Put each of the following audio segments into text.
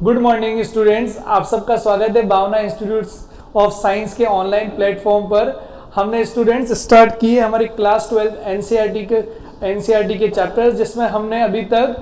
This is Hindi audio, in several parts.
गुड मॉर्निंग स्टूडेंट्स, आप सबका स्वागत है भावना इंस्टीट्यूट ऑफ साइंस के ऑनलाइन प्लेटफॉर्म पर। हमने स्टूडेंट्स स्टार्ट की है हमारी क्लास 12 एनसीईआरटी के चैप्टर्स, जिसमें हमने अभी तक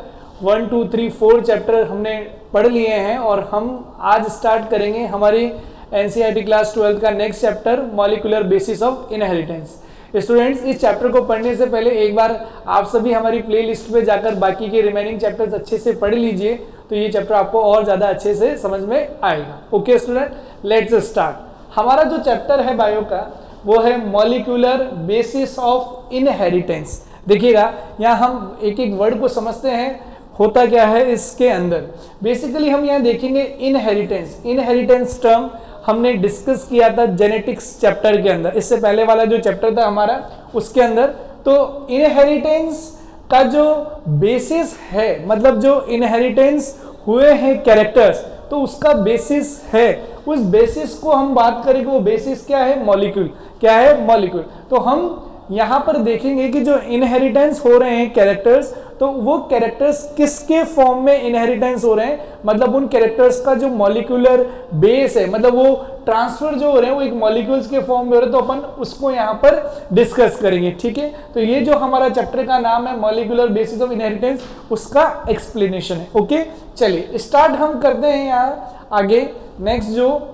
1, 2, 3, 4 चैप्टर हमने पढ़ लिए हैं और हम आज स्टार्ट करेंगे हमारी एनसीईआरटी क्लास 12 का next chapter molecular basis of inheritance. Students, इस चैप्टर को पढ़ने से पहले एक बार आप सभी हमारी प्लेलिस्ट पे जाकर बाकी के रिमेनिंग चैप्टर्स अच्छे से पढ़ लीजिए, तो ये चैप्टर आपको और ज़्यादा अच्छे से समझ में आएगा। Okay student, let's start. हमारा जो चैप्टर है बायो का वो है मॉलिक्यूलर बेसिस ऑफ इनहेरिटेंस। देखिएगा, यहाँ हम एक एक वर्ड को समझते हैं, होता क्या है इसके अंदर। बेसिकली हम यहाँ देखेंगे इनहेरिटेंस टर्म हमने डिस्कस किया था जेनेटिक्स चैप्टर के अंदर, इससे पहले वाला जो चैप्टर था हमारा उसके अंदर। तो इनहेरिटेंस का जो बेसिस है, मतलब जो इनहेरिटेंस हुए हैं कैरेक्टर्स, तो उसका बेसिस है, उस बेसिस को हम बात करेंगे। वो बेसिस क्या है? मॉलिक्यूल। क्या है? मॉलिक्यूल। तो हम यहाँ पर देखेंगे कि जो इनहेरिटेंस हो रहे हैं कैरेक्टर्स, तो वो कैरेक्टर्स किसके फॉर्म में इनहेरिटेंस हो रहे हैं, मतलब उन कैरेक्टर्स का जो मॉलिक्यूलर बेस है, मतलब वो ट्रांसफर जो हो रहे हैं वो एक मॉलिक्यूल्स के फॉर्म में हो रहे हैं, तो अपन उसको यहाँ पर डिस्कस करेंगे। ठीक है, तो ये जो हमारा चैप्टर का नाम है मॉलिक्यूलर बेसिस ऑफ इनहेरिटेंस, उसका एक्सप्लेनेशन है। ओके, चलिए स्टार्ट हम करते हैं यहाँ आगे। नेक्स्ट जो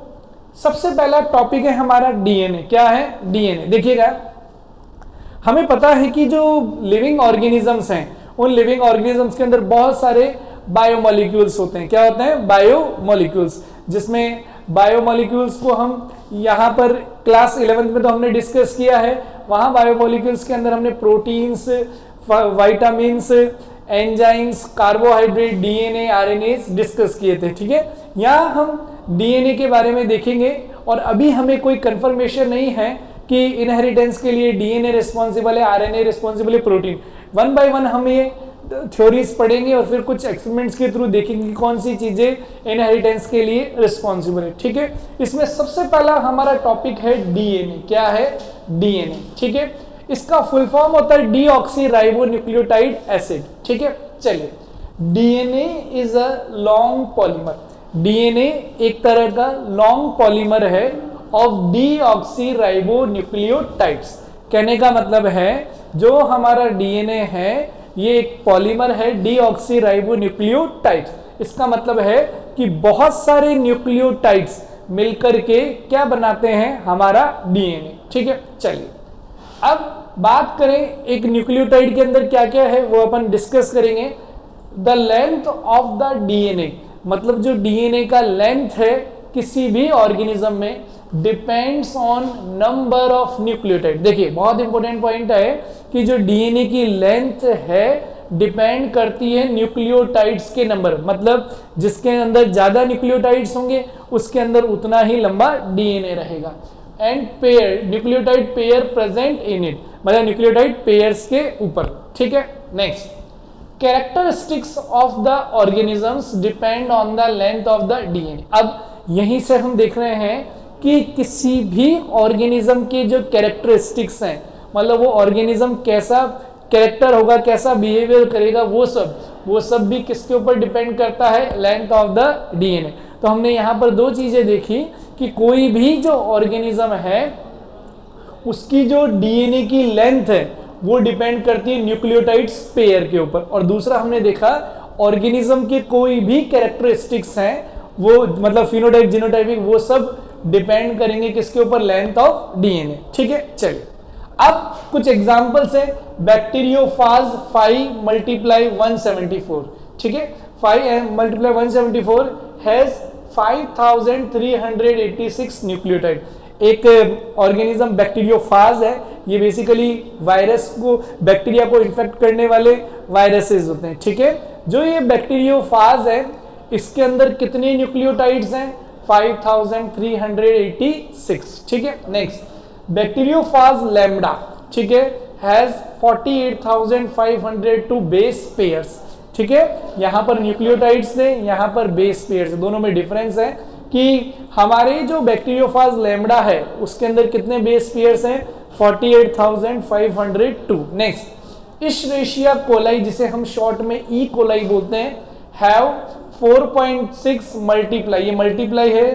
सबसे पहला टॉपिक है हमारा डीएनए। क्या है? डीएनए। देखिएगा, हमें पता है कि जो लिविंग ऑर्गेनिजम्स हैं, उन लिविंग ऑर्गेनिजम्स के अंदर बहुत सारे बायोमोलिक्यूल्स होते हैं। क्या होते हैं? बायोमोलिक्यूल्स। जिसमें बायोमोलिक्यूल्स को हम यहाँ पर क्लास 11th में तो हमने डिस्कस किया है। वहाँ बायोमोलिक्यूल्स के अंदर हमने proteins, vitamins, enzymes, carbohydrate, DNA, RNA discuss किए थे। ठीक है, यहाँ हम डीएनए के बारे में देखेंगे और अभी हमें कोई कंफर्मेशन नहीं है कि इनहेरिटेंस के लिए डीएनए रिस्पॉन्सिबल है, आरएनए रिस्पॉन्सिबल है, प्रोटीन। वन बाय वन हम ये थ्योरीज पढ़ेंगे और फिर कुछ एक्सपेरिमेंट्स के थ्रू देखेंगे कौन सी चीजें इनहेरिटेंस के लिए रिस्पॉन्सिबल है। ठीक है, इसमें सबसे पहला हमारा टॉपिक है डीएनए। क्या है? डीएनए। ठीक है, इसका फुल फॉर्म होता है डीऑक्सीराइबोन्यूक्लियोटाइड एसिड। ठीक है, चलिए, DNA is a long polymer. DNA एक तरह का लॉन्ग पॉलीमर है ऑफ डीऑक्सीराइबोन्यूक्लियोटाइड्स। कहने का मतलब है जो हमारा डीएनए है ये एक पॉलीमर है डीऑक्सीराइबोन्यूक्लियोटाइड्स। इसका मतलब है कि बहुत सारे न्यूक्लियोटाइड्स मिलकर के क्या बनाते हैं? हमारा डीएनए। ठीक है, चलिए अब बात करें एक न्यूक्लियोटाइड के अंदर क्या क्या है वो अपन डिस्कस करेंगे। The length of the DNA, मतलब जो डीएनए का लेंथ है किसी भी ऑर्गेनिज्म में, depends on number of nucleotide. देखिए, बहुत इंपॉर्टेंट पॉइंट है कि जो डीएनए की लेंथ है डिपेंड करती है न्यूक्लियोटाइड्स के नंबर, मतलब जिसके अंदर ज्यादा न्यूक्लियोटाइड्स होंगे उसके अंदर उतना ही लंबा डीएनए रहेगा। And pair, nucleotide pair present in it, मतलब न्यूक्लियोटाइड पेयर्स के ऊपर। ठीक है, next, characteristics of the organisms depend on the length of the DNA. अब यहीं से हम देख रहे हैं कि किसी भी ऑर्गेनिज्म के जो कैरेक्टरिस्टिक्स हैं, मतलब वो ऑर्गेनिज्म कैसा कैरेक्टर होगा, कैसा बिहेवियर करेगा, वो सब भी किसके ऊपर डिपेंड करता है? Length of the DNA. तो हमने यहाँ पर दो चीजें देखी कि कोई भी जो ऑर्गेनिज्म है उसकी जो डीएनए की लेंथ है वो डिपेंड करती है न्यूक्लियोटाइड्स पेयर के ऊपर, और दूसरा हमने देखा ऑर्गेनिज्म के कोई भी कैरेक्टरिस्टिक्स हैं वो, मतलब फिनोटाइप, जीनोटाइपिक, वो सब डिपेंड करेंगे किसके ऊपर? Length of DNA. ठीक है, चलिए अब कुछ एग्जांपल्स है। बैक्टीरियोफाज 5 × 174। ठीक है, 5 × 174 हैज 5386 न्यूक्लियोटाइड। एक ऑर्गेनिज्म बैक्टीरियोफाज है, ये बेसिकली वायरस को, बैक्टीरिया को इन्फेक्ट करने वाले वायरसेस होते हैं। ठीक है, जो ये बैक्टीरियोफाज है इसके अंदर कितने न्यूक्लियोटाइड्स हैं? 5386। ठीक है, नेक्स्ट, बैक्टीरियोफाज लैम्डा, ठीक है, हैज 48,502 बेस पेयर्स। ठीक है, यहां पर न्यूक्लियोटाइड्स है, यहां पर बेस पेयर्स, दोनों में डिफरेंस है कि हमारे जो बैक्टीरियोफाज लैम्डा है उसके अंदर कितने बेस पेयर्स हैं? 48,502। नेक्स्ट, इशरेशिया कोलाई, जिसे हम शॉर्ट में ई कोलाई बोलते हैं, हैव 4.6 मल्टीप्लाई, ये मल्टीप्लाई है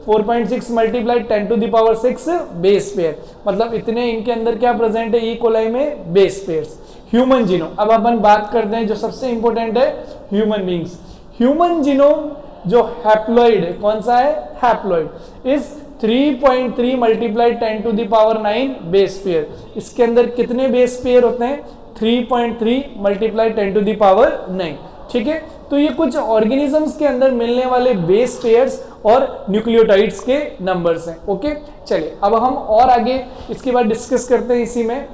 4.6 multiply 10 to the power 6 base pair, मतलब इतने इनके अंदर क्या प्रेजेंट है ई कोलाई में बेस पेयर्स। ह्यूमन जीनोम, अब अपन बात करते हैं जो सबसे इंपॉर्टेंट है ह्यूमन बींग्स। ह्यूमन जीनोम जो हैप्लॉइड है, कौन सा है haploid, is 3.3 multiply 10 to the power 9 base pair. इसके अंदर कितने बेस पेयर होते हैं 3.3 मल्टीप्लाई 10 टू द पावर 9, ठीक है। तो ये कुछ ऑर्गेनिजम्स के अंदर मिलने वाले बेस पेयर्स और न्यूक्लियोटाइड्स के नंबर्स हैं। ओके, चलिए अब हम और आगे इसके बाद डिस्कस करते हैं इसी में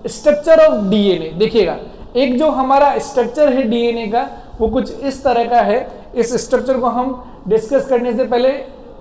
स्ट्रक्चर ऑफ डीएनए। देखिएगा एक जो हमारा स्ट्रक्चर है डीएनए का वो कुछ इस तरह का है। इस स्ट्रक्चर को हम डिस्कस करने से पहले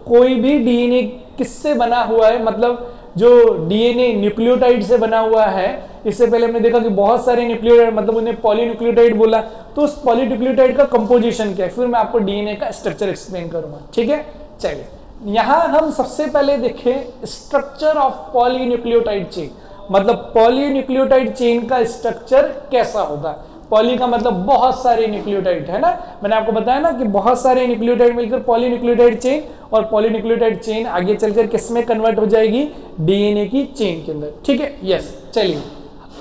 कोई भी डीएनए किससे बना हुआ है, मतलब जो डीएनए न्यूक्लियोटाइड से बना हुआ है, इससे पहले हमने देखा कि बहुत सारे न्यूक्लियोटाइड, मतलब उन्हें पॉलीन्यूक्लियोटाइड बोला, तो उस पॉलीन्यूक्लियोटाइड का कंपोजिशन क्या है, फिर मैं आपको डीएनए का स्ट्रक्चर एक्सप्लेन करूंगा, ठीक है। चलिए यहां हम सबसे पहले देखें स्ट्रक्चर ऑफ पॉलीन्यूक्लियोटाइड चेन, मतलब पॉलीन्यूक्लियोटाइड चेन का स्ट्रक्चर कैसा होगा। पॉली का मतलब बहुत सारे न्यूक्लियोटाइड है ना, मैंने आपको बताया ना कि बहुत सारे न्यूक्लियोटाइड मिलकर पॉलीन्यूक्लियोटाइड चेन, और पॉलीन्यूक्लियोटाइड चेन आगे चलकर किस में कन्वर्ट हो जाएगी डीएनए की चेन के अंदर, ठीक है। यस, चलिए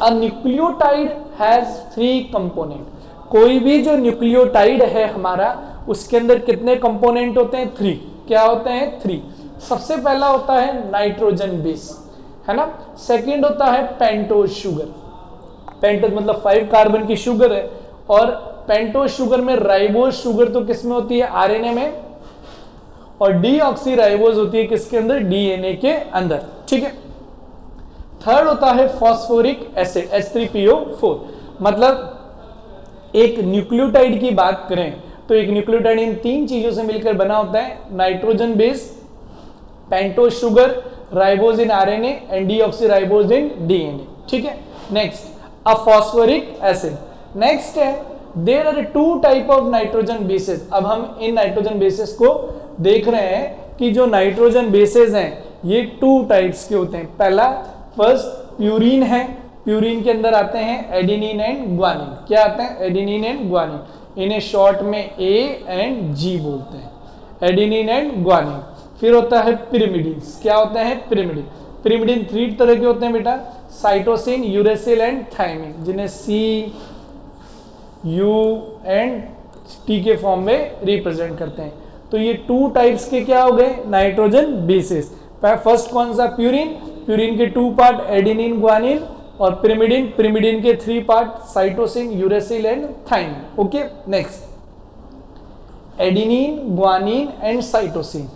अ न्यूक्लियोटाइड हैज 3 कंपोनेंट। कोई भी जो न्यूक्लियोटाइड है हमारा उसके अंदर कितने कंपोनेंट होते हैं 3। क्या होते हैं 3। सबसे पहला होता है नाइट्रोजन बेस, है ना। सेकंड होता है पेंटोज शुगर, पेंटोज मतलब 5 कार्बन की शुगर है, और पेंटोज शुगर में राइबोज शुगर तो किसमें होती है आरएनए में, और डीऑक्सी राइबोज होती है किसके अंदर डीएनए के अंदर, ठीक है। थर्ड होता है फॉस्फोरिक एसिड H3PO4, मतलब एक न्यूक्लियोटाइड की बात करें तो एक न्यूक्लियोटाइड इन 3 चीजों से मिलकर बना होता है, nitrogen base, pentose sugar, ribose in RNA and deoxyribose in DNA, ठीक है। Next a phosphoric acid. Next है there are 2 type of nitrogen bases. अब हम इन नाइट्रोजन बेसेस को देख रहे हैं कि जो नाइट्रोजन बेसेस हैं ये 2 टाइप्स के होते हैं। पहला फर्स्ट प्यूरिन है, प्यूरिन के अंदर आते हैं एडेनिन एंड ग्वानिन। क्या आते हैं एडेनिन एंड ग्वानिन, इन्हें शॉर्ट में ए एंड जी बोलते हैं, एडेनिन एंड ग्वानिन। फिर होता है पिरिमिडिन्स। क्या होते हैं पिरिमिडिन, पिरिमिडिन 3 तरह के होते हैं बेटा, साइटोसिन, यूरेसिल एंड थायमिन, जिन्हें सी यू एंड टी के फॉर्म में रिप्रेजेंट करते हैं। तो ये 2 टाइप्स के क्या हो गए नाइट्रोजन बेसेस। फर्स्ट कौन सा प्यूरिन, प्यूरिन के 2 पार्ट एडेनिन ग्वानिन, और पिरिमिडिन, पिरिमिडिन के 3 part cytosine, uracil and thymine. Okay, next adenine, guanine and cytosine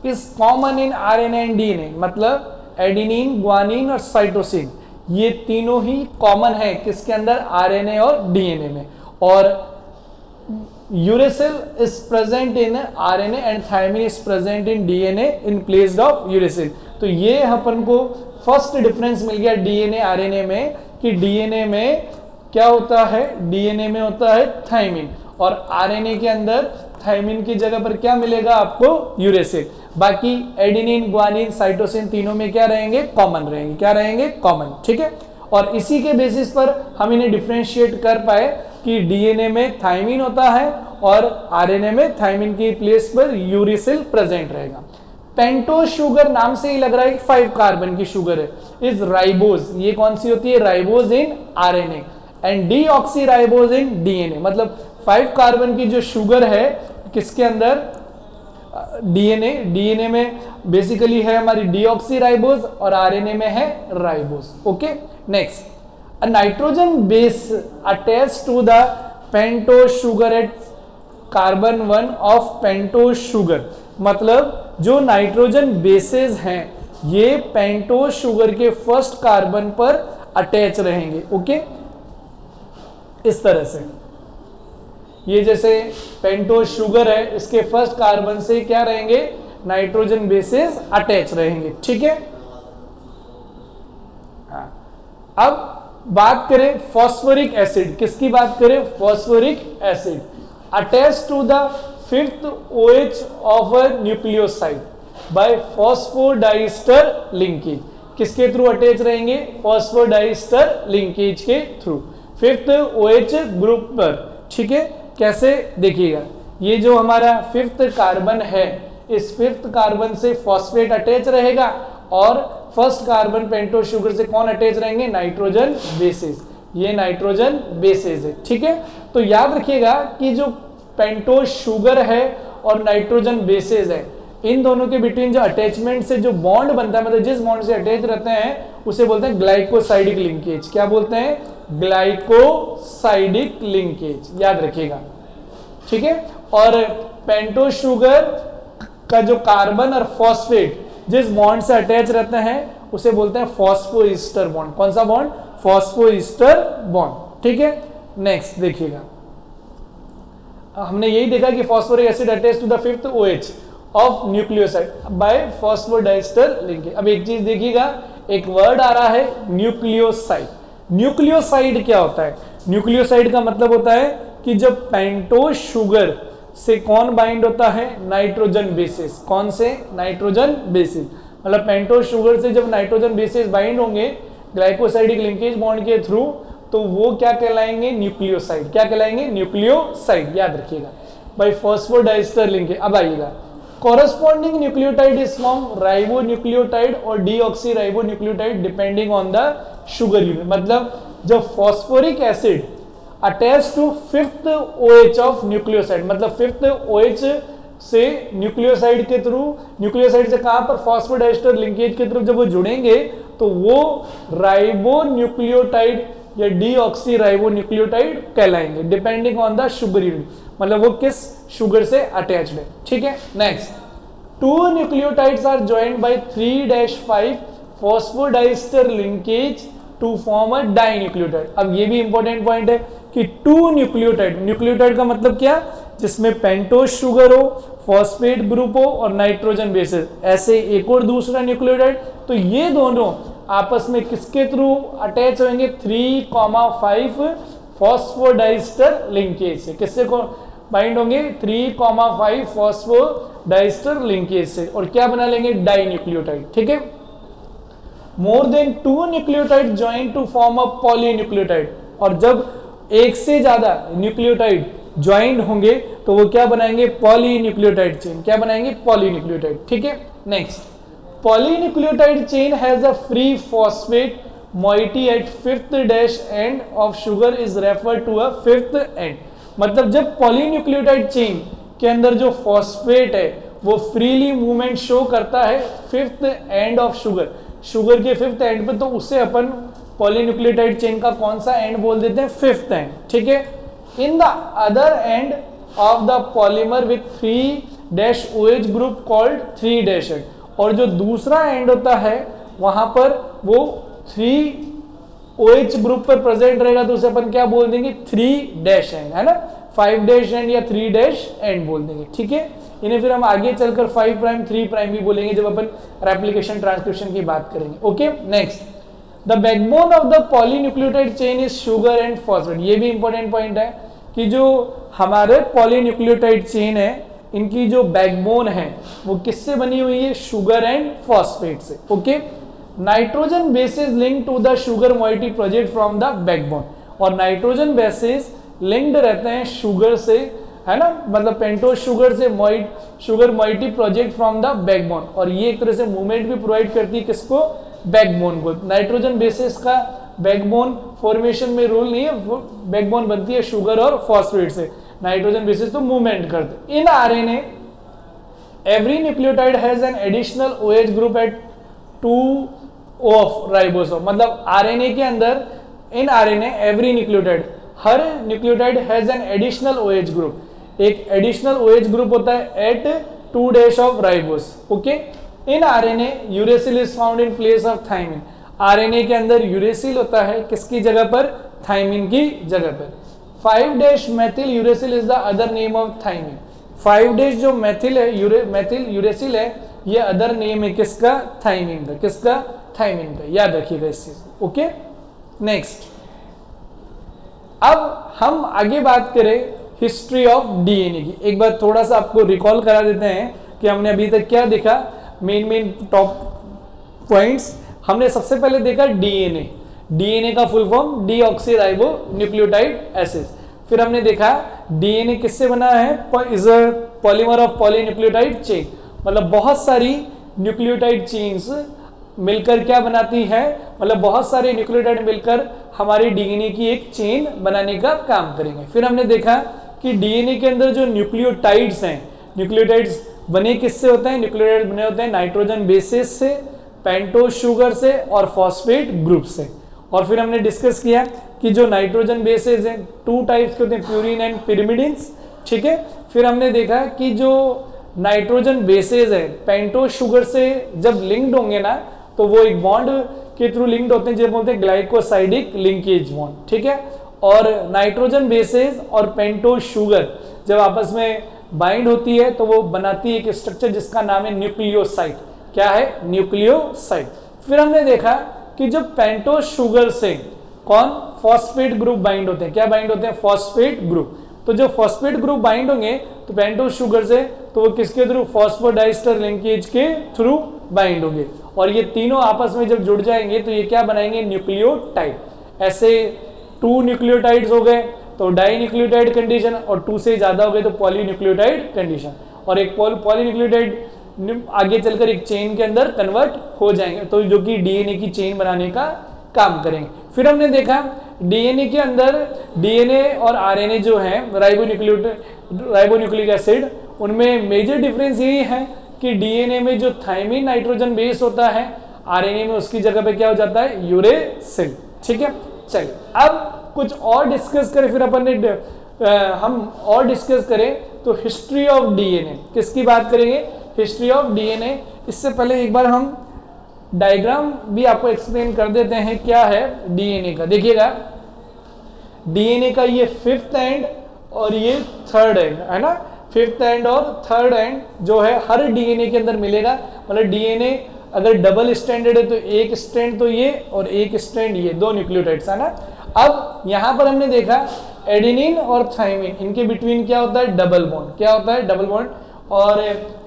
is common in RNA and DNA, मतलब एडेनिन, ग्वानिन और साइटोसिन ये तीनों ही कॉमन है किसके अंदर आरएनए और डीएनए में, और uracil is present in RNA and thymine is present in DNA in place of uracil. तो ये अपन को फर्स्ट डिफरेंस मिल गया डीएनए आरएनए में कि डीएनए में क्या होता है, डीएनए में होता है थायमिन, और आरएनए के अंदर थायमिन की जगह पर क्या मिलेगा आपको यूरेसिल। बाकी एडेनिन, ग्वानिन, साइटोसिन तीनों में क्या रहेंगे कॉमन रहेंगे, क्या रहेंगे कॉमन, ठीक है। और इसी के बेसिस पर हम इन्हें डिफरेंशिएट कर पाए कि डीएनए में थायमिन होता है और आरएनए में थायमिन की प्लेस पर यूरेसिल प्रेजेंट रहेगा। पेंटोज शुगर नाम से ही लग रहा है कि 5 कार्बन की शुगर है, इज राइबोज, ये कौन सी होती है ribose in RNA, and deoxyribose in DNA, मतलब 5 कार्बन की जो शुगर है किसके अंदर डीएनए, डीएनए में बेसिकली है हमारी डीऑक्सी राइबोज और आरएनए में है ribose. Okay, next a nitrogen base attach to the pentose sugar at carbon 1 of pentose sugar, मतलब जो नाइट्रोजन बेसेस हैं ये पेंटोज शुगर के फर्स्ट कार्बन पर अटैच रहेंगे। ओके, इस तरह से ये जैसे पेंटोज शुगर है इसके फर्स्ट कार्बन से क्या रहेंगे नाइट्रोजन बेसेस अटैच रहेंगे, ठीक है। अब बात करें फॉस्फोरिक एसिड, किसकी बात करें phosphoric acid attach to the 5th OH of a nucleoside by phosphodiester linkage, किसके थ्रू अटैच रहेंगे फॉस्फोडाइस्टर लिंकेज के थ्रू 5th OH ग्रुप पर, ठीक है। कैसे देखिएगा ये जो हमारा 5th कार्बन है, इस 5th कार्बन से फॉस्फेट अटैच रहेगा और फर्स्ट कार्बन पेंटोस शुगर से कौन अटैच रहेंगे, नाइट्रोजन बेसेस। ये नाइट्रोजन बेसेस है, ठीक है। तो याद रखिएगा कि जो पेंटोस शुगर है और नाइट्रोजन बेसेस है, इन दोनों के बिटवीन जो अटैचमेंट से जो बॉन्ड बनता है, मतलब जिस बॉन्ड से अटैच रहते हैं उसे बोलते हैं ग्लाइकोसाइडिक लिंकेज। क्या बोलते हैं, ग्लाइकोसाइडिक लिंकेज, याद रखिएगा, ठीक है। और पेंटोस शुगर का जो कार्बन और फॉस्फेट जिस बॉन्ड से अटैच रहते हैं उसे बोलते हैं फॉस्फोईस्टर बॉन्ड। कौन सा बॉन्ड, फॉस्फोईस्टर बॉन्ड, ठीक है। नेक्स्ट देखिएगा, हमने यही देखा कि phosphoric acid attach to the 5th OH of nucleoside by phosphodiester linkage. अब एक चीज देखिएगा, एक वर्ड आ रहा है न्यूक्लियोसाइड। न्यूक्लियोसाइड क्या होता है, न्यूक्लियोसाइड का मतलब होता है कि जब पेंटोस शुगर से कौन बाइंड होता है, नाइट्रोजन बेसिस। कौन से, नाइट्रोजन बेसिस। मतलब पेंटोस शुगर से जब नाइट्रोजन बेसिस बाइंड होंगे ग्लाइकोसाइडिक लिंकेज बॉन्ड के थ्रू, तो वो क्या कहलाएंगे, न्यूक्लियोसाइड। क्या कहलाएंगे, न्यूक्लियोसाइड, याद रखिएगा, बाय फॉस्फोडाइस्टर लिंकेज। अब आइएगा, corresponding nucleotide is from ribonucleotide और deoxyribonucleotide depending on the sugar unit। मतलब जब phosphoric acid attach to 5th OH of nucleoside, मतलब 5th OH से न्यूक्लियोसाइड के थ्रू, न्यूक्लियोसाइड से कहां पर, फॉस्फोडाइस्टर लिंकेज के थ्रू जब वो जुड़ेंगे तो वो राइबोन्यूक्लियोटाइड या डीऑक्सीराइबोन्यूक्लियोटाइड कहलाएंगे, depending on the sugar unit, मतलब वो किस शुगर से अटैच्ड है, ठीक है। Next, 2 nucleotides are joined by 3-5 phosphodiester linkage to form a dinucleotide. अब ये भी इंपॉर्टेंट पॉइंट है कि 2 न्यूक्लियोटाइड, न्यूक्लियोटाइड का मतलब क्या, जिसमें पेंटोस शुगर हो, फॉस्फेट ग्रुप हो और नाइट्रोजन बेसिस, ऐसे एक और दूसरा न्यूक्लियोटाइड। तो ये दोनों आपस में किसके थ्रू अटैच होंगे, 3,5 फॉस्फोडाइस्टर लिंकेज से। किससे को बाइंड होंगे, 3,5 फॉस्फोडाइस्टर लिंकेज से, और क्या बना लेंगे, डाइन्यूक्लियोटाइड, ठीक है। More than 2 nucleotide join to form a polynucleotide. और जब एक से ज्यादा न्यूक्लियोटाइड ज्वाइंट होंगे तो वो क्या बनाएंगे, पॉलीन्यूक्लियोटाइड चेन। क्या बनाएंगे, पॉलीन्यूक्लियोटाइड, ठीक है। Next, polynucleotide chain has a free phosphate moiety at 5th dash end of sugar is referred to a 5th end। मतलब जब पॉलीन्यूक्लियोटाइड चेन के अंदर जो फॉस्फेट है वो फ्रीली मूवमेंट शो करता है 5th end of sugar, sugar के 5th एंड पे, तो उससे अपन पॉलीन्यूक्लियोटाइड चेन का कौन सा एंड बोल देते हैं, 5th एंड, ठीक है। In the other end of the polymer with 3-OH group called 3 and. और जो दूसरा एंड होता है वहां पर वो 3OH ग्रुप पर प्रेजेंट रहेगा, तो उसे अपन क्या बोल देंगे, 3 एंड, है ना, 5 एंड या 3 एंड बोल देंगे, ठीक है। इन्हें फिर हम आगे चलकर 5 प्राइम 3 प्राइम भी बोलेंगे जब अपन रेप्लिकेशन ट्रांसक्रिप्शन की बात करेंगे, okay. Next, the backbone of the polynucleotide chain is sugar and phosphate. ये भी इंपॉर्टेंट पॉइंट है कि जो हमारे पॉलीन्यूक्लियोटाइड चेन है, इनकी जो बैकबोन है वो किससे बनी हुई है, शुगर एंड फॉस्फेट से, okay. Nitrogen bases link to the sugar moiety project from the backbone. और नाइट्रोजन बेसिस लिंक्ड रहते हैं शुगर से, है ना, मतलब पेंटोस शुगर से sugar moiety project from the backbone. और ये एक तरह से मूवमेंट भी प्रोवाइड करती है किसको, बैकबोन को। नाइट्रोजन बेसिस का बैकबोन फॉर्मेशन में रोल नहीं है, बैकबोन बनती है शुगर और फॉस्फेट से, नाइट्रोजन बेसिस तो मूवमेंट करते। In RNA every nucleotide has an additional OH group at 2 of ribosome. मतलब आरएनए के अंदर, इन आरएनए एवरी न्यूक्लियोटाइड, हर nucleotide has an additional OH group, एक एडिशनल OH ग्रुप होता है at 2 of ribose, okay. In RNA uracil is found in place of thymine. RNA के अंदर यूरेसिल होता है किसकी जगह पर, थायमिन की जगह पर। 5 methyl uracil is the other name of thymine. 5 जो मेथिल है, मेथिल यूरेसिल है, ये अदर नेम है किसका, थायमिन का। किसका, थायमिन का, याद रखिएगा इस चीज, ओके। नेक्स्ट, अब हम आगे बात करें हिस्ट्री ऑफ डीएनए की। एक बार थोड़ा सा आपको रिकॉल करा देते हैं कि हमने अभी तक क्या देखा, मेन टॉप पॉइंट्स। हमने सबसे पहले देखा डीएनए। डीएनए का full form deoxyribo nucleotide acid. फिर हमने देखा डीएनए किससे बना है, is a polymer of polynucleotide chain, मतलब बहुत सारी न्यूक्लियोटाइड चेन्स मिलकर क्या बनाती है, मतलब बहुत सारे न्यूक्लियोटाइड मिलकर हमारे डीएनए की एक चेन बनाने का काम करेंगे। फिर हमने देखा कि डीएनए के अंदर जो न्यूक्लियोटाइड्स हैं, न्यूक्लियोटाइड्स बने किससे होते हैं, न्यूक्लियोटाइड बने होते हैं नाइट्रोजन बेसेस से, पेंटोज शुगर से और फॉस्फेट ग्रुप से। और फिर हमने डिस्कस किया कि जो नाइट्रोजन बेसेस हैं 2 टाइप्स के होते हैं, प्यूरिन एंड पिरिमिडिन्स, ठीक है। फिर हमने देखा कि जो नाइट्रोजन बेसेस है पेंटोज शुगर से जब लिंक्ड होंगे ना तो वो एक बॉन्ड के थ्रू लिंक्ड होते हैं, जो बोलते हैं ग्लाइकोसाइडिक लिंकेज बॉन्ड, ठीक है। और नाइट्रोजन बेसेस और पेंटोज शुगर जब आपस में बाइंड होती है तो वो बनाती है एक स्ट्रक्चर जिसका नाम है न्यूक्लियोसाइड। क्या है, न्यूक्लियोसाइड। फिर हमने देखा कि जब पेंटोज शुगर से कौन, फॉस्फेट ग्रुप बाइंड होते हैं, क्या बाइंड होते हैं, फॉस्फेट ग्रुप। तो जो फॉस्फेट ग्रुप बाइंड होंगे तो पेंटोज शुगर से, तो वो किसके थ्रू, फॉस्फोडाइस्टर लिंकेज के थ्रू बाइंड होंगे। और ये तीनों आपस में जब जुड़ जाएंगे तो ये क्या बनाएंगे, न्यूक्लियोटाइड। ऐसे 2 न्यूक्लियोटाइड्स हो गए तो डाई न्यूक्लियोटाइड कंडीशन, और 2 से ज्यादा हो गए तो पॉलीन्यूक्लियोटाइड कंडीशन। और एक पॉलीन्यूक्लियोटाइड आगे चलकर एक चेन के अंदर कन्वर्ट हो जाएंगे, तो जो कि डीएनए की चेन बनाने का काम करेंगे। फिर हमने देखा डीएनए के अंदर डीएनए और आरएनए जो है राइबोन्यूक्लिक एसिड, उनमें मेजर डिफरेंस यही है कि डीएनए में जो थायमिन नाइट्रोजन बेस होता है, आरएनए में उसकी जगह पे क्या हो जाता है, यूरेसिल, ठीक है। चलिए अब कुछ और डिस्कस करें, फिर अपन ने हम और डिस्कस करें तो हिस्ट्री ऑफ डीएनए, किसकी बात करेंगे, हिस्ट्री ऑफ डीएनए। इससे पहले एक बार हम डायग्राम भी आपको एक्सप्लेन कर देते हैं क्या है डीएनए का। देखिएगा डीएनए का ये 5th एंड और ये 3rd एंड है ना, 5th एंड और 3rd एंड जो है हर डीएनए के अंदर मिलेगा। मतलब डीएनए अगर डबल स्ट्रैंडेड है तो एक स्ट्रैंड तो ये और एक स्ट्रैंड ये, 2 न्यूक्लियोटाइड्स है ना। अब यहां पर हमने देखा एडेनिन और थायमिन, इनके बिटवीन क्या होता है, डबल बॉन्ड, क्या होता है, डबल बॉन्ड। और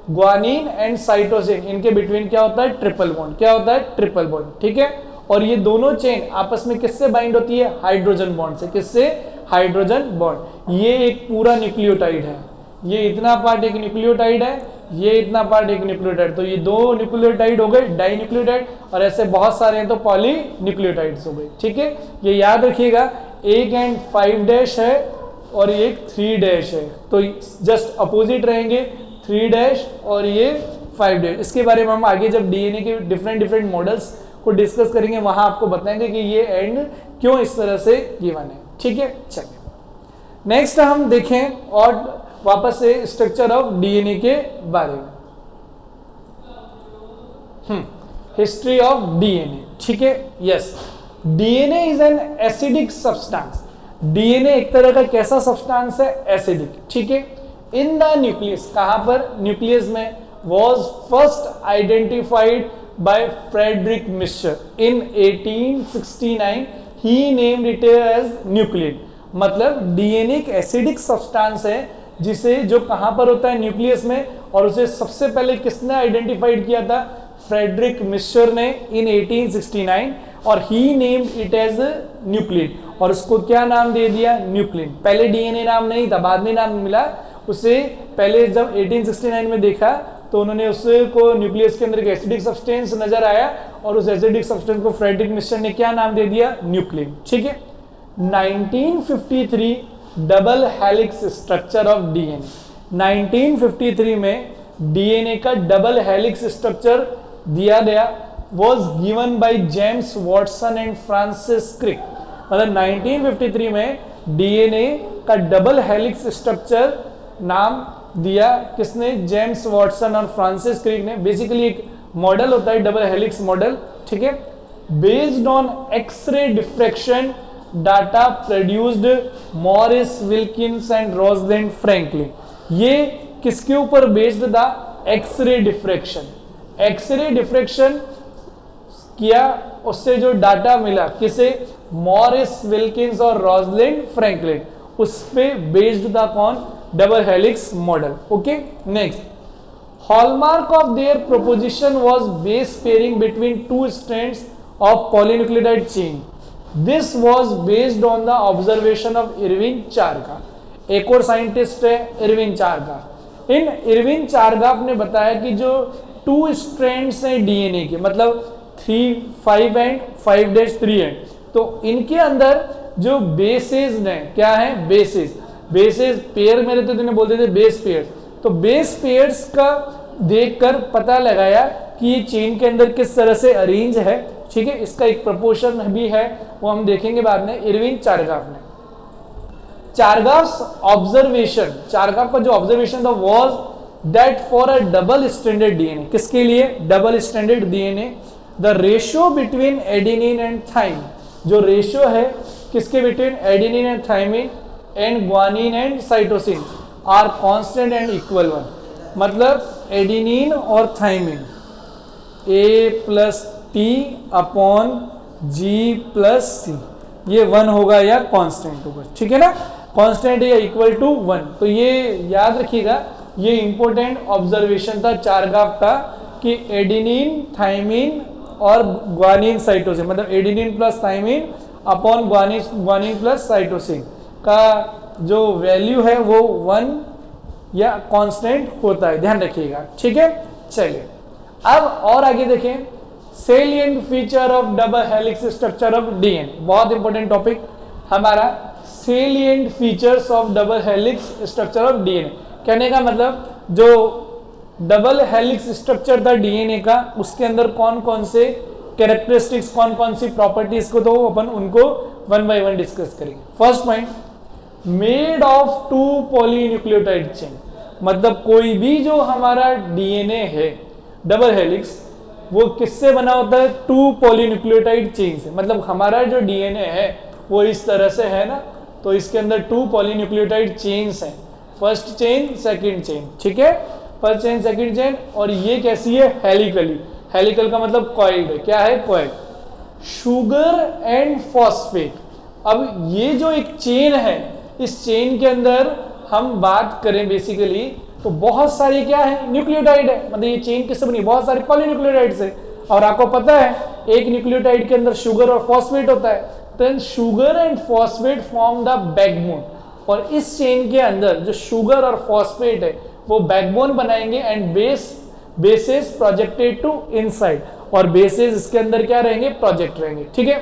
ग्वानिन एंड साइटोसिन, इनके बिटवीन क्या होता है, ट्रिपल बॉन्ड, क्या होता है, ट्रिपल बॉन्ड, ठीक है। और ये दोनों चेन आपस में किससे बाइंड होती है, हाइड्रोजन बॉन्ड से, किससे, हाइड्रोजन बॉन्ड। ये एक पूरा न्यूक्लियोटाइड है, ये इतना पार्ट एक न्यूक्लियोटाइड है, ये इतना पार्ट एक न्यूक्लियोटाइड, तो ये 2 न्यूक्लियोटाइड हो गए डाई न्यूक्लियोटाइड, और ऐसे बहुत सारे हैं तो पॉली न्यूक्लियोटाइड्स हो गए, ठीक है। ये याद रखिएगा, एक एंड 5 डैश है और एक 3 डैश है, तो जस्ट अपोजिट रहेंगे, 3 डैश और ये 5 डैश। इसके बारे में हम आगे जब डीएनए के डिफरेंट मॉडल्स को डिस्कस करेंगे वहां आपको बताएंगे कि ये एंड क्यों इस तरह से गिवन है, ठीक है। चलिए नेक्स्ट हम देखें और वापस से स्ट्रक्चर ऑफ डीएनए के बारे में, हिस्ट्री ऑफ डीएनए, ठीक है। Yes, DNA is an acidic substance. DNA एक तरह का कैसा सब्सटेंस है, एसिडिक, ठीक है। इन द न्यूक्लियस, कहां पर, न्यूक्लियस में, was first identified by Friedrich Miescher in 1869। He named it as nuclein. मतलब डीएनए एक एसिडिक सब्सटेंस है जिसे, जो कहां पर होता है, न्यूक्लियस में, और उसे सबसे पहले किसने आइडेंटिफाइड किया था, फ्रेडरिक मिश्र ने इन 1869, और ही नेम्ड इट एज न्यूक्लियड, और उसको क्या नाम दे दिया, न्यूक्लियड। पहले डीएनए नाम नहीं था, बाद में नाम मिला उसे। पहले जब 1869 में देखा तो उन्होंने उसको न्यूक्लियस के अंदर एक एसिडिक सब्सटेंस नजर आया, और उस एसिडिक सब्सटेंस को फ्रेडरिक मिश्र ने क्या नाम दे दिया, न्यूक्लियड, ठीक है। 1953 double helix structure of DNA. 1953 में डीएनए का डबल हेलिक्स स्ट्रक्चर दिया गया, was given by James Watson and Francis Crick. मतलब 1953 में डीएनए का डबल हेलिक्स स्ट्रक्चर नाम दिया किसने, जेम्स वॉटसन और फ्रांसिस क्रिक ने। बेसिकली एक मॉडल होता है डबल हेलिक्स मॉडल, ठीक है। Based on X ray diffraction data produced Maurice Wilkins and Rosalind Franklin. ये किसके ऊपर बेस्ड था, एक्सरे डिफ्रैक्शन। एक्सरे डिफ्रैक्शन किया, उससे जो डाटा मिला किसे, मॉरिस विल्किंस और रोजलैंड फ्रैंकलिन, उस पे बेस्ड था कौन, double helix model, okay. Next, hallmark of their proposition was base pairing between 2 strands of polynucleotide chain. This was based on the observation of Irwin चारगाफ। एक और साइंटिस्ट है इरविन चारगाफ। इन इरविन चारगाफ ने बताया कि जो 2 स्ट्रैंड्स हैं डीएनए के, मतलब 3 5 एंड 5-3 एंड, तो इनके अंदर जो बेसेस हैं, क्या है बेसेस, बेसेस पेयर में रहते थे, बोलते थे बेस पेयर्स। तो बेस पेयर्स का देखकर पता लगाया कि ये चेन के अंदर किस तरह से अरेंज है, ठीक है। इसका एक प्रपोर्शन भी है, वो हम देखेंगे बाद में। इरविन चारगाफ ने चारगाफ ऑब्जर्वेशन, चारगाफ का जो ऑब्जर्वेशन था was that for a double stranded DNA, किसके लिए double stranded DNA, the ratio between adenine and thymine, जो रेशियो है किसके between adenine and thymine and guanine and cytosine are constant and equal one. मतलब एडेनिन और थाइमिन A+T/G+C ये 1 होगा या कांस्टेंट होगा, ठीक है ना, कांस्टेंट या इक्वल टू 1। तो ये याद रखिएगा, ये इंपॉर्टेंट ऑब्जर्वेशन था चारगाफ का कि एडेनिन थाइमिन और ग्वानिन साइटोसिन, मतलब adenine plus thymine upon guanine plus cytosine का जो वैल्यू है वो 1 या कांस्टेंट होता है, ध्यान रखिएगा, ठीक है। चलिए अब और आगे देखें, salient feature of double helix structure of DNA, बहुत इंपॉर्टेंट टॉपिक हमारा, salient features of double helix structure of DNA. कहने का मतलब जो डबल हेलिक्स स्ट्रक्चर था डीएनए का, उसके अंदर कौन कौन से कैरेक्टरिस्टिक्स, कौन कौन सी प्रॉपर्टीज को, तो अपन उनको 1 बाय 1 डिस्कस करेंगे। First point, made of 2 polynucleotide chain, मतलब कोई भी जो हमारा डीएनए है डबल हेलिक्स, वो किससे बना होता है 2 पॉलीन्यूक्लियोटाइड चेन से। मतलब हमारा जो डीएनए है वो इस तरह से है ना, तो इसके अंदर 2 पॉलीन्यूक्लियोटाइड चेन्स हैं, फर्स्ट चेन सेकंड चेन, ठीक है, फर्स्ट चेन सेकंड चेन। और ये कैसी है हेलिकली, हेलिकल का मतलब कॉइल्ड है, क्या है कॉइल्ड। शुगर एंड फॉस्फेट, अब ये जो एक चेन है, इस चेन के अंदर हम बात करें बेसिकली तो बहुत सारी क्या है न्यूक्लियोटाइड है, मतलब ये चेन किससे बनी, बहुत सारे पॉलीन्यूक्लियोटाइड से। और आपको पता है एक न्यूक्लियोटाइड के अंदर शुगर और फॉस्फेट होता है, तो sugar and phosphate form the backbone, और इस चेन के अंदर जो शुगर और फॉस्फेट है वो बैकबोन बनाएंगे and bases projected to inside, और बेसेस इसके अंदर क्या रहेंगे प्रोजेक्ट रहेंगे, ठीक है।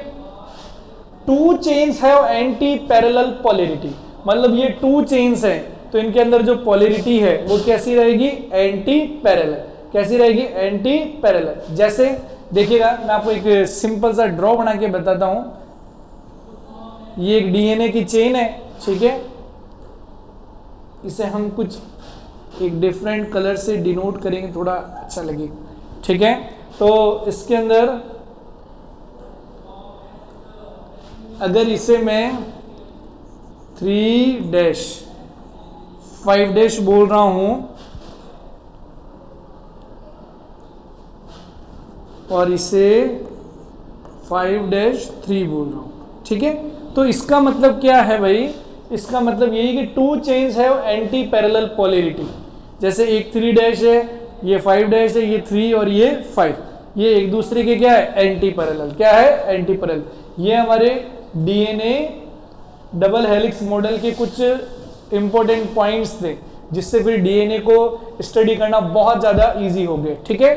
2 chains have antiparallel polarity, मतलब ये 2 चेन्स हैं तो इनके अंदर जो पोलैरिटी है वो कैसी रहेगी एंटी पैरेलल, कैसी रहेगी एंटी पैरेलल। जैसे देखिएगा मैं आपको एक सिंपल सा ड्रॉ बना के बताता हूं, ये एक डीएनए की चेन है, ठीक है, इसे हम कुछ एक डिफरेंट कलर से डिनोट करेंगे, थोड़ा अच्छा लगे, ठीक है। तो इसके अंदर अगर इसे मैं 3-5 बोल रहा हूं और इसे 5-3 बोल रहा हूं, ठीक है, तो इसका मतलब क्या है भाई, इसका मतलब यही कि 2 चेन्स है एंटी पैरेलल पोलैरिटी। जैसे एक 3- है, ये 5- है, ये 3 और ये 5, ये एक दूसरे के क्या है एंटी पैरेलल, क्या है एंटी पैरेलल। ये हमारे डीएनए डबल हेलिक्स मॉडल के कुछ इंपॉर्टेंट पॉइंट्स थे, जिससे फिर डीएनए को स्टडी करना बहुत ज्यादा इजी हो गया, ठीक है।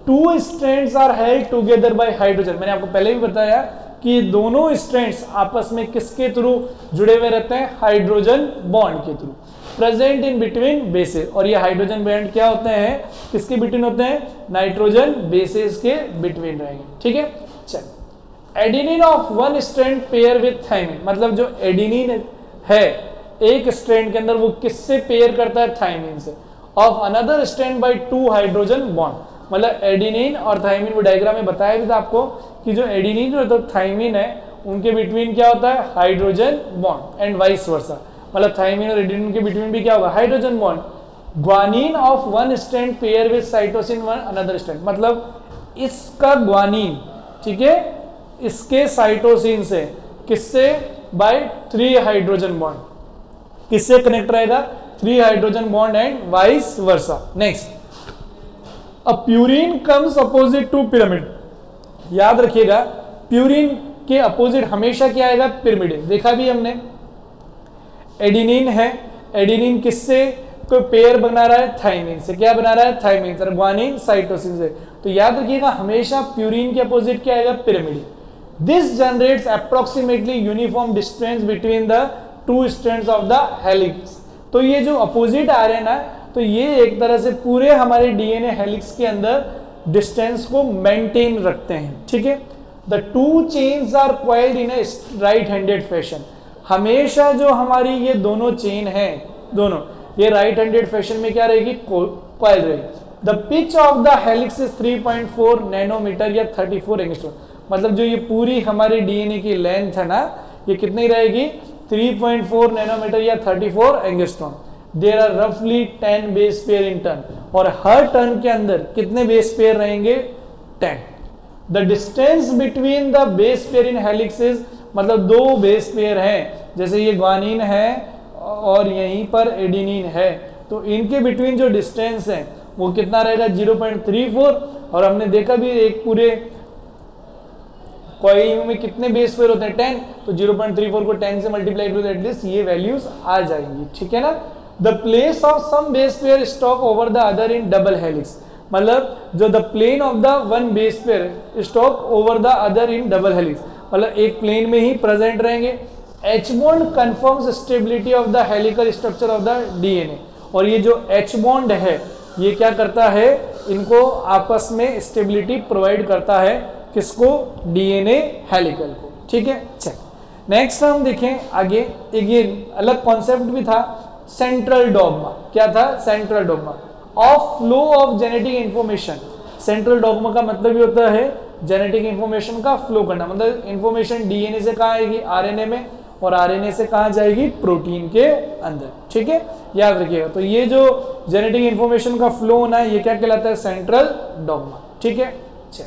2 strands are held together by hydrogen, मैंने आपको पहले भी बताया कि दोनों स्ट्रैंड्स आपस में किसके थ्रू जुड़े हुए रहते हैं, हाइड्रोजन बॉन्ड के through, present in between bases. और ये हाइड्रोजन बॉन्ड क्या होते हैं, किसके बिटवीन होते हैं, नाइट्रोजन बेसेस के बिटवीन रहेंगे, ठीक है। चल, adenine of 1 strand pair with thymine, मतलब जो एडेनिन है एक स्ट्रैंड के अंदर वो किससे पेयर करता है, थाइमिन से। Of another strand by 2 hydrogen bond, मतलब एडेनिन और थाइमिन, वो डायग्राम में बताया भी था आपको कि जो एडेनिन जो तो थाइमिन है उनके बिटवीन क्या होता है hydrogen bond and vice versa, मतलब थाइमिन और एडेनिन के बिटवीन भी क्या होगा hydrogen bond. Guanine of 1 strand pair with cytosine 1 another strand, मतलब इसका ग्वानिन, ठीक है, इसके साइटोसिन से किससे बाय 3 हाइड्रोजन बॉन्ड, किससे कनेक्ट रहेगा 3 hydrogen bond and vice versa. Next, a purine comes opposite to pyrimidine, याद रखिएगा प्यूरिन के अपोजिट हमेशा क्या आएगा, पिरिमिडिन। देखा भी हमने, एडिनिन है, एडिनिन किससे कोई पेयर बना रहा है, थाइमिन से। क्या बना रहा है, थाइमिन से। ग्वानिन साइटोसिन से। तो याद रखिएगा हमेशा प्यूरिन के अपोजिट क्या आएगा, pyrimidine. This generates approximately uniform distance between the two strands of the helix. तो ये जो अपोजिट आ रहे हैं ना, तो ये एक तरह से पूरे हमारे डीएनए हेलिक्स के अंदर डिस्टेंस को मेंटेन रखते हैं, ठीक है। The two chains are coiled in a right handed fashion. हमेशा जो हमारी ये दोनों चेन है, दोनों ये राइट हैंडेड फैशन में क्या रहेगी, कॉइल रहेगी। The pitch of the helix is 3.4 nanometre या 34 एंगस्ट्रॉम। मतलब जो ये पूरी हमारे डीएनए की लेंथ है ना, ये कितनी रहेगी, 3.4 नैनोमीटर या 34 एंगस्ट्रॉम। देयर आर रफली 10 बेस पेयर इन टर्न। और हर टर्न के अंदर कितने बेस पेयर रहेंगे, 10। The distance between the base pair in helix is, मतलब दो बेस पेयर हैं, जैसे ये ग्वानिन है और यहीं पर एडिनिन है, तो इनके बिटवीन जो डिस्टेंस है वो कितना रहेगा, 0.34। और हमने देखा भी एक पूरे कॉइल में कितने बेस पेयर होते हैं, 10। तो 0.34 को 10 से मल्टीप्लाई करो, एटलीस्ट ये वैल्यूज आ जाएंगी, ठीक है ना। The place of some base pair stock over the other in double helix. मतलब जो the plane of the one base pair stock over the other in double helix, मतलब एक प्लेन में ही प्रेजेंट रहेंगे। H bond confirms stability of the helical structure of the DNA. और ये जो एच बॉन्ड है ये क्या करता है, इनको आपस में स्टेबिलिटी प्रोवाइड करता है, किसको, डीएनए हेलिकल को, ठीक है। चल नेक्स्ट हम देखें आगे, एक ये अलग कॉन्सेप्ट भी था, सेंट्रल डॉग्मा। क्या था, central dogma of flow of genetic information. Central dogma का मतलब ये होता है जेनेटिक इंफॉर्मेशन का फ्लो करना। मतलब इंफॉर्मेशन डीएनए से कहाँ आएगी, आरएनए में, और आरएनए से कहाँ जाएगी, प्रोटीन के अंदर, ठीक है, याद रखिएगा। तो ये जो जेनेटिक इंफॉर्मेशन का फ्लो होना है, ये क्या कहलाता है, सेंट्रल डॉग्मा, ठीक है। चल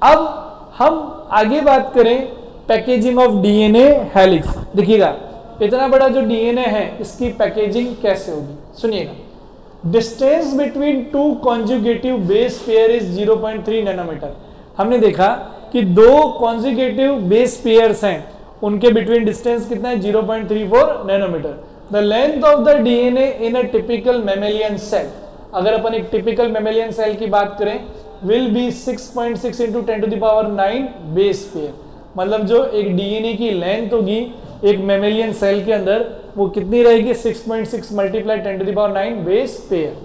अब हम आगे बात करें पैकेजिंग ऑफ डीएनए हेलिक्स। देखिएगा इतना बड़ा जो डीएनए है इसकी पैकेजिंग कैसे होगी, सुनिएगा। Distance between two conjugative base pair is 0.3 nanometre. हमने देखा कि दो कॉन्जुगेटिव बेस पेयर्स हैं, उनके बिटवीन डिस्टेंस कितना है, 0.34 nanometre. The length of the DNA in a typical mammalian cell, अगर अपन एक टिपिकल मैमेलियन सेल की बात करें, will be 6.6 into 10⁹ base pair. मतलब जो एक डीएनए की लेंथ होगी एक मैमेलियन सेल के अंदर, वो कितनी रहेगी, 6.6 मल्टीप्लाई 10⁹ बेस पेयर,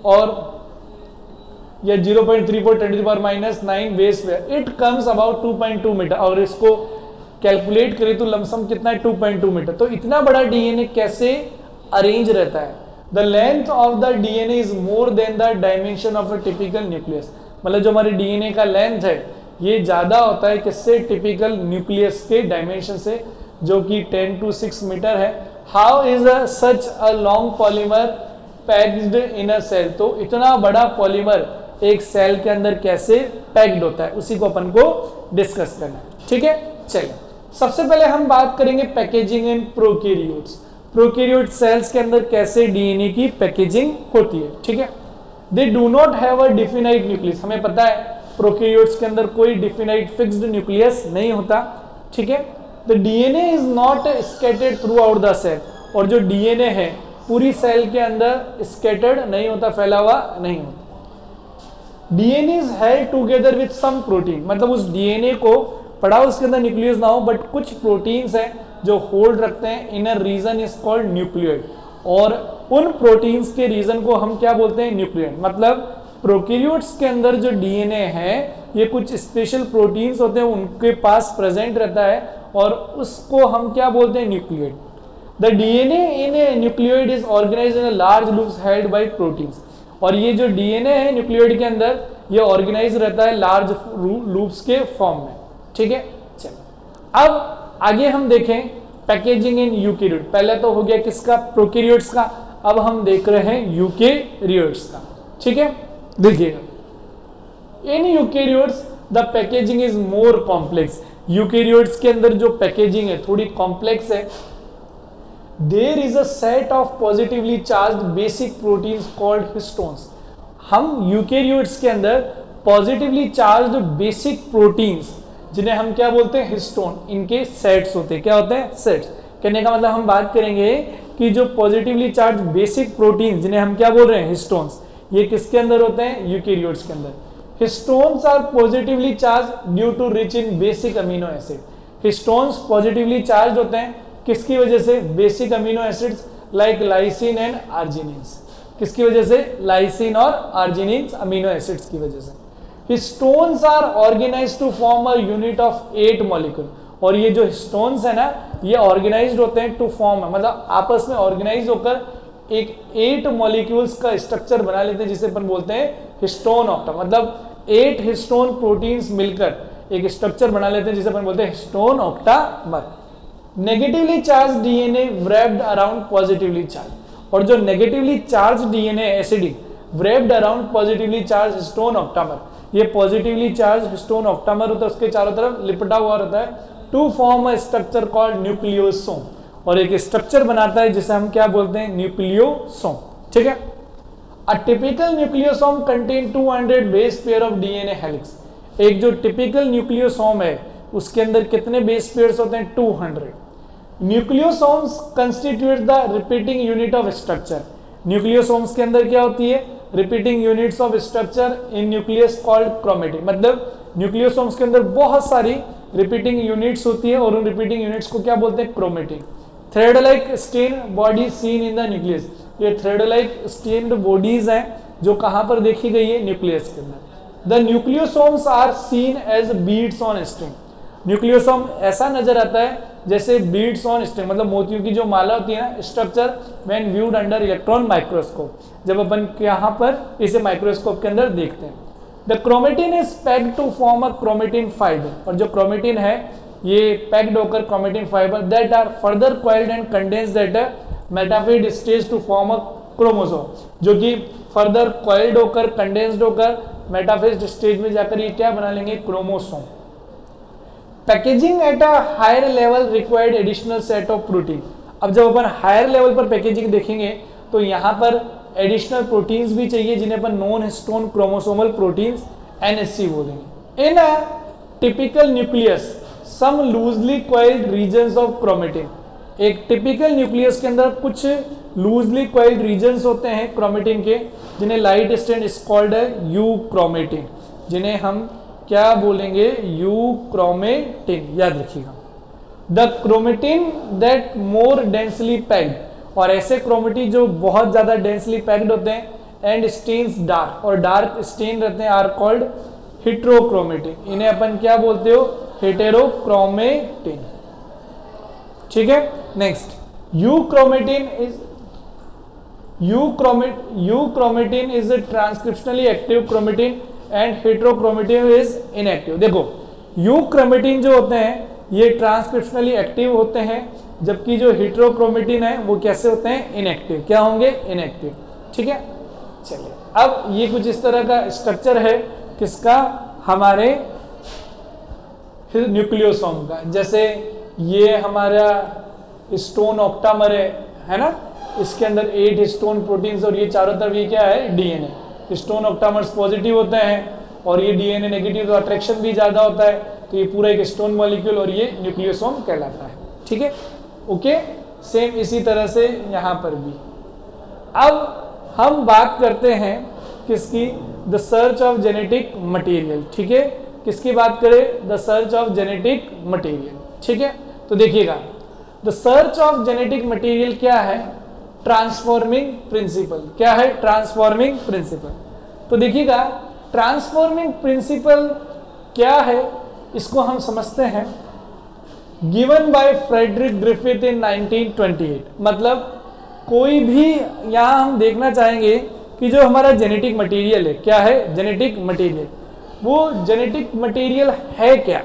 और या 0.34 10⁻⁹ base pair. It comes about 2.2 metre. और इसको कैलकुलेट करें तो लमसम कितना है, 2.2 मीटर। तो इतना बड़ा डीएनए कैसे अरेंज रहता है। The length of the DNA is more than the dimension of a typical nucleus. मतलब जो हमारे डीएनए का लेंथ है ये ज्यादा होता है किससे, टिपिकल न्यूक्लियस के डायमेंशन से, जो कि 10 to 6 मीटर है। How is such a long polymer packed in a cell. तो इतना बड़ा पॉलीमर एक सेल के अंदर कैसे पैक्ड होता है, उसी को अपन को डिस्कस करना है, ठीक है। चलिए सबसे पहले हम बात करेंगे packaging in prokaryotes. Prokaryote sales के अंदर कैसे डीएनए की पैकेजिंग होती है, ठीक है। They do not have a definite nucleus. हमें पता है प्रोकैरियोट्स के अंदर कोई डिफिनाइट फिक्स्ड न्यूक्लियस नहीं होता, ठीक है। The DNA is not scattered throughout the cell. और जो डीएनए है पूरी सेल के अंदर स्कैटर्ड नहीं होता, फैला हुआ नहीं होता। DNA is held together with some protein. मतलब उस डीएनए को पड़ा उसके अंदर न्यूक्लियस ना हो, बट कुछ प्रोटीन्स हैं जो होल्ड रखते हैं। Inner region is called nucleoid. और उन प्रोटीन्स के रीजन को हम क्या बोलते हैं, न्यूक्लियोइड। मतलब प्रोकैरियोट्स के अंदर जो डीएनए है ये कुछ स्पेशल प्रोटीन्स होते हैं, उनके पास प्रेजेंट रहता है, और उसको हम क्या बोलते हैं, nucleoid. The DNA in a nucleoid is organised in large loops held by proteins. और ये जो डीएनए है न्यूक्लियोइड के अंदर ये ऑर्गेनाइज रहता है लार्ज लूप्स के फॉर्म में, ठीक है। चलो अब आगे हम देखें पैकेजिंग इन यूकैरियोट। पहले तो हो गया किसका, प्रोकैरियोट्स का। अब हम देख रहे हैं यूकैरियोट्स का, ठीक है। देखिएगा in eukaryotes the packaging is more complex. Eukaryotes के अंदर जो पैकेजिंग है थोड़ी कॉम्प्लेक्स है। There is a set of positively charged basic proteins called histones. हम यूकैरियोट्स के अंदर पॉजिटिवली चार्ज्ड बेसिक प्रोटीन्स जिन्हें हम क्या बोलते हैं, हिस्टोन। इनके सेट्स होते हैं, क्या होते हैं, सेट्स। कहने का मतलब हम बात करेंगे कि जो पॉजिटिवली चार्ज बेसिक प्रोटीन जिन्हें हम क्या बोल रहे हैं, हिस्टोन्स, ये किसके अंदर होते हैं, यूकेरियोट्स के अंदर। Histones are positively charged due to rich in basic amino acid. Histones positively charged होते हैं किसकी वजह से, basic amino acids like lysine and arginines. किसकी वजह से, लाइसिन और आर्जिनिन्स अमीनो एसिड्स की वजह से। Histones are organised to form a unit of 8 molecule. और ये जो हिस्टोन्स है ना, ये ऑर्गेनाइज्ड होते हैं टू फॉर्म, मतलब आपस में ऑर्गेनाइज होकर एक 8 मॉलिक्यूल्स का स्ट्रक्चर बना लेते हैं, जिसे अपन बोलते हैं हिस्टोन ऑक्टामर। मतलब 8 हिस्टोन प्रोटीन्स मिलकर एक स्ट्रक्चर बना लेते हैं, जिसे अपन बोलते हैं histone octamer. Negatively charge DNA wrapped around positively charge. और जो negatively charge DNA acidic wrapped around positively charge histone octamer, ये पॉजिटिवली चार्ज हिस्टोन ऑक्टामर होता है, उसके चारों तरफ लिपटा हुआ रहता है to form a structure called nucleosome. और एक स्ट्रक्चर बनाता है जिसे हम क्या बोलते हैं, न्यूक्लियोसोम। ठीक है। A typical nucleosome contain 200 base pair of DNA helix. एक जो टिपिकल न्यूक्लियोसोम है उसके अंदर कितने बेस पेयर्स होते हैं, 200। Nucleosomes constitute the repeating unit of structure. Nucleosomes के अंदर क्या होती है, repeating units of structure in nucleus called chromatin. मतलब न्यूक्लियोसोम्स के अंदर बहुत सारी रिपीटिंग यूनिट्स होती है और उन रिपीटिंग यूनिट्स को क्या बोलते हैं, chromatin. Thread like stain body seen in the nucleus. ये थ्रेड लाइक स्टेन्ड बॉडीज हैं जो कहां पर देखी गई है, न्यूक्लियस के अंदर। The nucleosomes are seen as beads on string. Nucleosome ऐसा नजर आता है जैसे बीड्स ऑन स्ट्रिंग, मतलब मोतियों की जो माला होती है ना, structure when viewed under electron microscope, जब अपन यहाँ पर इसे माइक्रोस्कोप के अंदर देखते हैं। The chromatin is packed to form a chromatin fibre. और जो क्रोमेटिन है ये पैक्ड होकर chromatin fibre that are further coiled and condensed at a metaphase stage to form a chromosome, जो कि फर्दर कॉइल्ड होकर कंडेंस्ड होकर मेटाफेज स्टेज में जाकर ये क्या बना लेंगे, chromosome. Packaging at a higher level required additional set of protein. अब जब अपन हायर लेवल पर पैकेजिंग देखेंगे तो यहाँ पर एडिशनल प्रोटीन्स भी चाहिए जिन्हें अपन non histone chromosomal proteins NHC बोलेंगे। In a typical nucleus some loosely coiled regions of chromatin. एक टिपिकल न्यूक्लियस के अंदर कुछ लूजली कॉइल्ड रीजन्स होते हैं क्रोमेटिन के, जिन्हें light stand is called you chromatin, जिन्हें हम क्या बोलेंगे, यू क्रोमेटिन, याद रखिएगा। The chromatin that more densely packed. और ऐसे क्रोमेटिन जो बहुत ज्यादा डेंसली पैक्ड होते हैं एंड स्टेन्स डार्क, और डार्क स्टेन रहते हैं, आर कॉल्ड हेटेरोक्रोमेटिन। इन्हें अपन क्या बोलते हो, हेटेरोक्रोमेटिन। ठीक है। Next, euchromatin is a transcriptionally active chromatin and heterochromatin is inactive. देखो, यू क्रोमेटिन जो होते हैं ये ट्रांसक्रिप्शनली एक्टिव होते हैं, जबकि जो हेटेरोक्रोमेटिन है वो कैसे होते हैं, इनएक्टिव। क्या होंगे, इनएक्टिव। ठीक है। चलिए, अब ये कुछ इस तरह का स्ट्रक्चर है किसका, हमारे न्यूक्लियोसोम का। जैसे ये हमारा हिस्टोन ऑक्टामर है ना, इसके अंदर 8 हिस्टोन प्रोटीन्स और ये चारों तरफ ये क्या है, डीएनए। हिस्टोन ऑक्टामर्स पॉजिटिव होते हैं और ये डीएनए नेगेटिव, तो अट्रैक्शन भी ज्यादा होता है, तो ये पूरा एक हिस्टोन मॉलिक्यूल और ये न्यूक्लियोसोम कहलाता है। ठीक है। ओके, सेम इसी तरह से यहाँ पर भी। अब हम बात करते हैं किसकी, the search of genetic material. ठीक है, किसकी बात करें, the search of genetic material. ठीक है। तो देखिएगा, the search of genetic material क्या है, ट्रांसफॉर्मिंग प्रिंसिपल। क्या है, ट्रांसफॉर्मिंग प्रिंसिपल। तो देखिएगा, ट्रांसफॉर्मिंग प्रिंसिपल क्या है, इसको हम समझते हैं। गिवन बाय फ्रेडरिक ग्रिफिथ इन 1928। मतलब कोई भी, यहाँ हम देखना चाहेंगे कि जो हमारा जेनेटिक मटेरियल है, क्या है, जेनेटिक मटेरियल, वो जेनेटिक मटेरियल है क्या।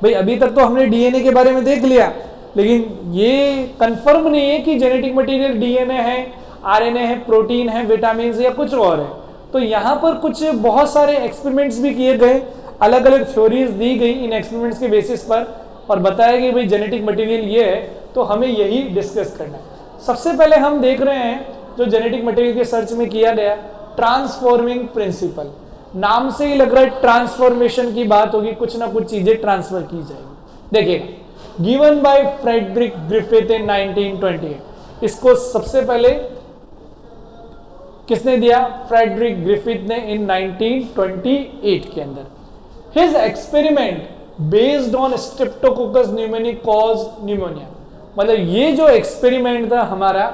भाई अभी तक तो हमने डीएनए के बारे में देख लिया, लेकिन ये कंफर्म नहीं है कि जेनेटिक मटेरियल डीएनए है, आरएनए है, प्रोटीन है, विटामिन या कुछ और है। तो यहाँ पर कुछ बहुत सारे एक्सपेरिमेंट्स भी किए गए, अलग अलग थ्योरीज दी गई इन एक्सपेरिमेंट्स के बेसिस पर, और बताया कि भाई जेनेटिक मटेरियल ये है, तो हमें यही डिस्कस करना है। सबसे पहले हम देख रहे हैं जो जेनेटिक मटेरियल के सर्च में किया गया, ट्रांसफॉर्मिंग प्रिंसिपल। नाम से ही लग रहा है ट्रांसफॉर्मेशन की बात होगी, कुछ ना कुछ चीजें ट्रांसफर की जाएगी। देखिएगा, गिवन बाय फ्रेडरिक ग्रिफिथ इन 1928, इसको सबसे पहले किसने दिया? फ्रेडरिक ग्रिफिथ ने इन 1928 के अंदर। His experiment based on Streptococcus pneumonia cause pneumonia, मतलब ये जो एक्सपेरिमेंट था हमारा,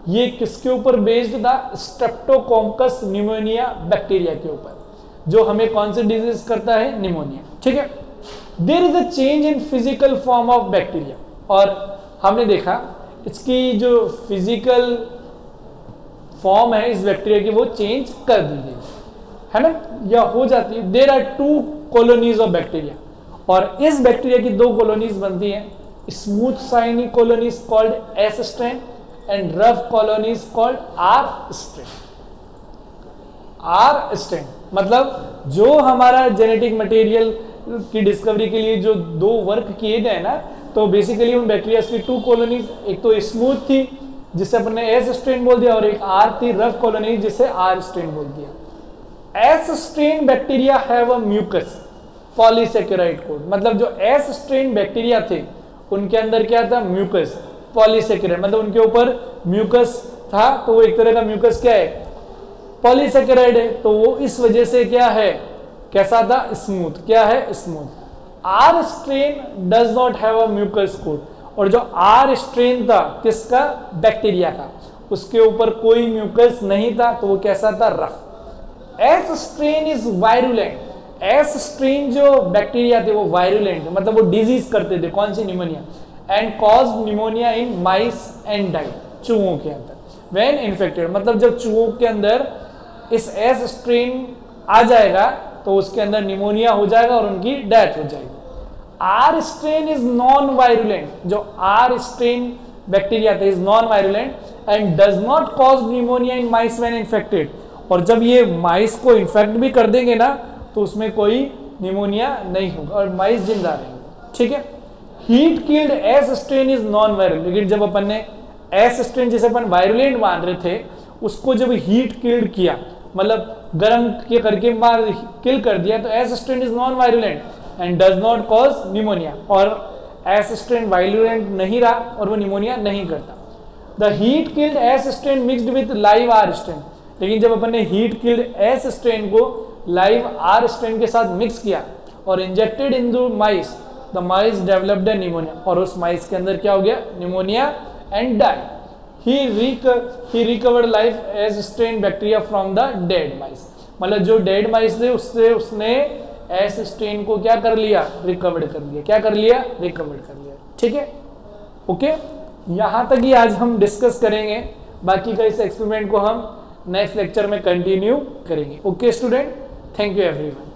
ये किसके ऊपर बेस्ड था? स्ट्रेप्टोकोकस न्यूमोनिया बैक्टीरिया के ऊपर, जो हमें कौन सी डिजीज करता है? निमोनिया। ठीक है। There is a change in physical form of bacteria, और हमने देखा इसकी जो फिजिकल फॉर्म है इस बैक्टीरिया की वो चेंज कर दी गई है ना, या हो जाती है। There are 2 colonies of bacteria, और इस बैक्टीरिया की 2 कॉलोनीज बनती हैं। Smooth shiny colonies called S strain and rough colonies called R strain. R strain मतलब जो हमारा जेनेटिक मटेरियल की डिस्कवरी के लिए जो 2 वर्क किए गए ना, तो बेसिकली उन बैक्टीरिया की 2 कॉलोनीज, एक तो स्मूथ थी जिसे अपन ने एस स्ट्रेन बोल दिया, और एक आर थी रफ कॉलोनी जिसे आर स्ट्रेन बोल दिया। S strain bacteria have a mucus polysaccharide coat, मतलब जो एस स्ट्रेन बैक्टीरिया थे उनके अंदर क्या था? म्यूकस पॉलीसेकेराइड, मतलब उनके ऊपर म्यूकस था, तो वो एक तरह का म्यूकस क्या है? पॉलीसेकेराइड है, तो वो इस वजह से क्या है? कैसा था? स्मूथ। क्या है? Smooth. R strain does not have a mucus coat, और जो आर स्ट्रेन था किसका? बैक्टीरिया का, उसके ऊपर कोई म्यूकस नहीं था, तो वो कैसा था? Rough. S strain is virulent, S strain जो बैक्टीरिया थे वो वायरुलेंट, मतलब वो डिजीज करते थे, कौन सी? Pneumonia, and cause pneumonia in mice and die, चूहों के अंदर। व्हेन इन्फेक्टेड, मतलब जब चूहों के अंदर इस एस स्ट्रेन आ जाएगा तो उसके अंदर निमोनिया हो जाएगा और उनकी डेथ हो जाएगी। R strain is non virulent, जो आर स्ट्रेन बैक्टीरिया था is non virulent and does not cause pneumonia in mice when infected, और जब ये माइस को इन्फेक्ट भी कर देंगे ना तो उसमें कोई निमोनिया नहीं होगा और माइस जिंदा रहेंगे। ठीक है। Heat killed S strain is non virulent, लेकिन जब अपन ने एस स्ट्रेन जिसे अपन वायरुलेंट मान रहे थे उसको जब हीट किल्ड किया, मतलब गर्म के करके मार किल कर दिया, तो S strain is non virulent and does not cause pneumonia, और एस स्ट्रेन वायरुलेंट नहीं रहा और वो निमोनिया नहीं करता। The heat killed S strain mixed with live R strain, लेकिन जब अपन ने हीट किल्ड एस स्ट्रेन को लाइव आर स्ट्रेन के साथ मिक्स किया और injected into mice, the mice developed a pneumonia, और उस माइस के अंदर क्या हो गया? Pneumonia and die. He recovered live S strain bacteria from the dead mice, मतलब जो डेड माइस थे उससे उसने एस स्ट्रेन को क्या कर लिया? रिकवर्ड कर लिया। क्या कर लिया? रिकवर्ड कर लिया। ठीक है। ओके, यहां तक ही आज हम डिस्कस करेंगे, बाकी का इस एक्सपेरिमेंट को हम नेक्स्ट लेक्चर में कंटिन्यू करेंगे। Okay student, thank you everyone.